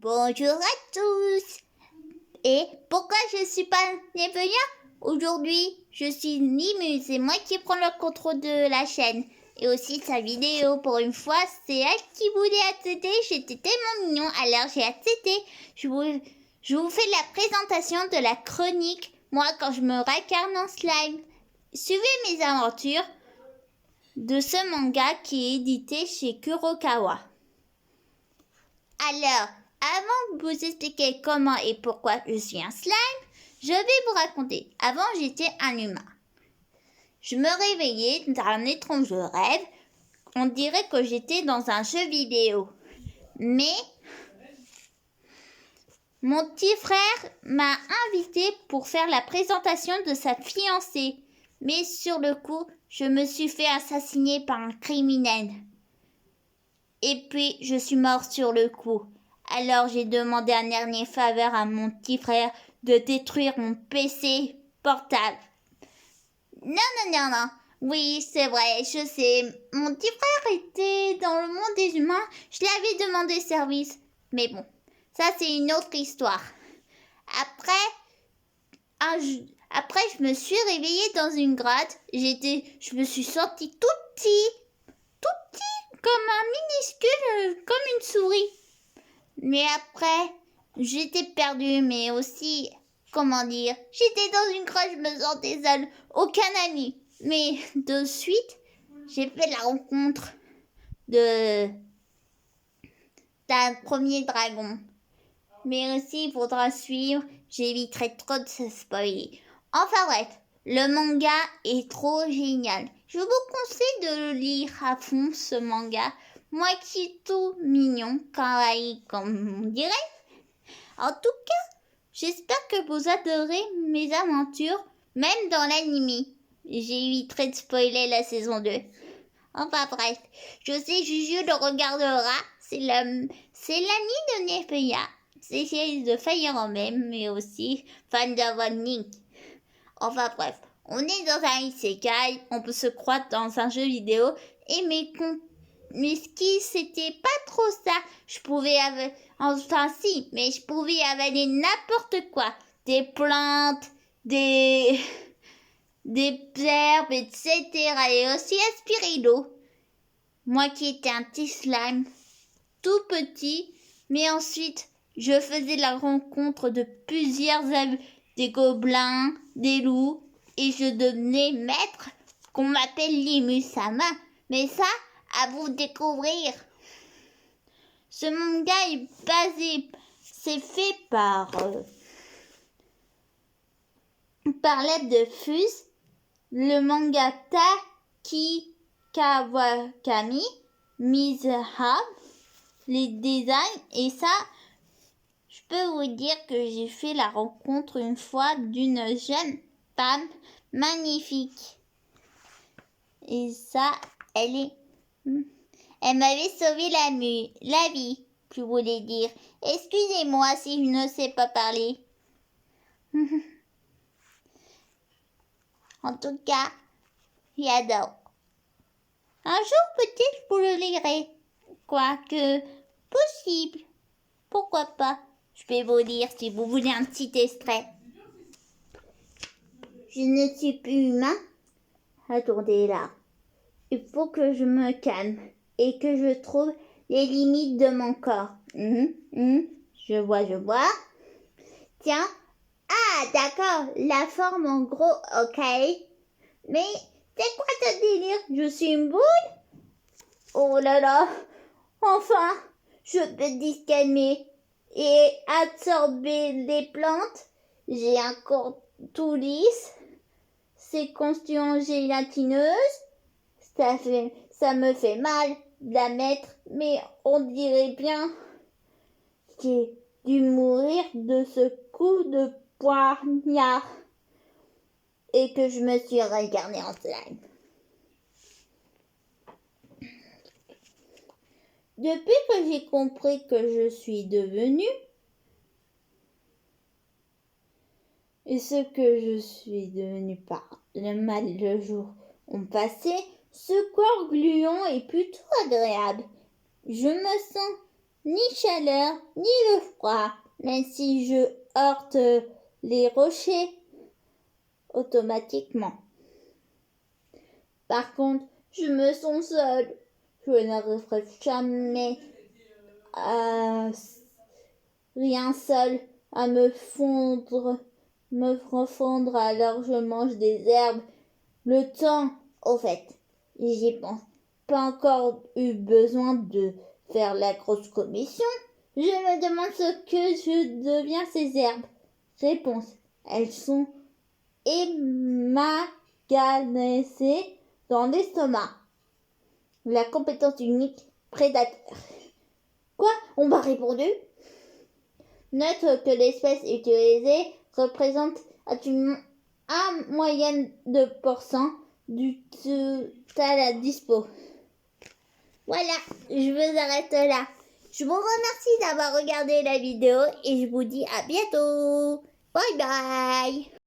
Bonjour à tous. Et pourquoi je suis pas Nevenia? Aujourd'hui, je suis Limu, c'est moi qui prends le contrôle de la chaîne. Et aussi sa vidéo, pour une fois, c'est elle qui voulait accepter. J'étais tellement mignon, alors j'ai accepté. Je vous fais la présentation de la chronique, moi quand je me racarne en slime. Suivez mes aventures de ce manga qui est édité chez Kurokawa. Alors, avant de vous expliquer comment et pourquoi je suis un slime, je vais vous raconter. Avant, j'étais un humain. Je me réveillais d'un étrange rêve. On dirait que j'étais dans un jeu vidéo. Mais mon petit frère m'a invité pour faire la présentation de sa fiancée. Mais sur le coup, je me suis fait assassiner par un criminel. Et puis, je suis mort sur le coup. Alors, j'ai demandé un dernier faveur à mon petit frère de détruire mon PC portable. Non. Oui, c'est vrai, je sais. Mon petit frère était dans le monde des humains. Je lui avais demandé service. Mais bon, ça, c'est une autre histoire. Après, je me suis réveillée dans une grotte. Je me suis sentie tout petit, comme un minuscule, comme une souris. Mais après, j'étais perdue, mais aussi, comment dire, j'étais dans une grotte, je me sentais seule, aucun ami. Mais de suite, j'ai fait la rencontre d'un premier dragon. Mais aussi, il faudra suivre, j'éviterai trop de se spoiler. Enfin bref, le manga est trop génial. Je vous conseille de le lire à fond, ce manga. Moi qui est tout mignon, kawaii comme on dirait. En tout cas, j'espère que vous adorez mes aventures, même dans l'anime. J'éviterai de spoiler la saison 2. Enfin bref, je sais Juju le regardera. C'est l'ami de Nefeya. C'est celle de Fire Emblem, mais aussi fan d'Avanik. Enfin bref, on est dans un isekai, on peut se croire dans un jeu vidéo, et mes skis, c'était pas trop ça. Je pouvais je pouvais avaler n'importe quoi. Des plantes, des herbes, etc. Et aussi aspirer l'eau. Moi qui étais un petit slime, tout petit, mais ensuite, je faisais la rencontre de plusieurs des gobelins, des loups, et je devenais maître, qu'on m'appelle Limu-sama. Mais ça, à vous découvrir. Ce manga c'est fait par l'aide de Fuse, le mangaka Kawakami Mizuha, les designs, et ça, je peux vous dire que j'ai fait la rencontre une fois d'une jeune femme magnifique. Et ça, elle m'avait sauvé la vie, je voulais dire. Excusez-moi si je ne sais pas parler. En tout cas, j'adore. Un jour peut-être je vous le lirai. Quoique, possible. Pourquoi pas? Je vais vous lire si vous voulez un petit extrait. Je ne suis plus humain. Attendez là. Il faut que je me calme et que je trouve les limites de mon corps. Je vois. Tiens. Ah, d'accord. La forme en gros, ok. Mais c'est quoi ce délire? Je suis une boule? Oh là là. Enfin, je peux discalmer et absorber les plantes. J'ai un corps tout lisse. C'est conscience gélatineuse. Ça me fait mal de la mettre, mais on dirait bien que j'ai dû mourir de ce coup de poignard et que je me suis réincarnée en slime. Depuis que j'ai compris que je suis devenue et ce que je suis devenue par le mal de jour ont passé, ce corps gluant est plutôt agréable. Je me sens ni chaleur, ni le froid, même si je heurte les rochers automatiquement. Par contre, je me sens seule. Je n'arriverai jamais à rien seul à me refondre, alors je mange des herbes. Le temps, au fait, j'y pense. Pas encore eu besoin de faire la grosse commission. Je me demande ce que je deviens ces herbes. Réponse. Elles sont émaganées dans l'estomac. La compétence unique prédateur. Quoi? On m'a répondu? Note que l'espèce utilisée représente une moyenne de % du total à dispo. Voilà, je vous arrête là. Je vous remercie d'avoir regardé la vidéo et je vous dis à bientôt. Bye bye.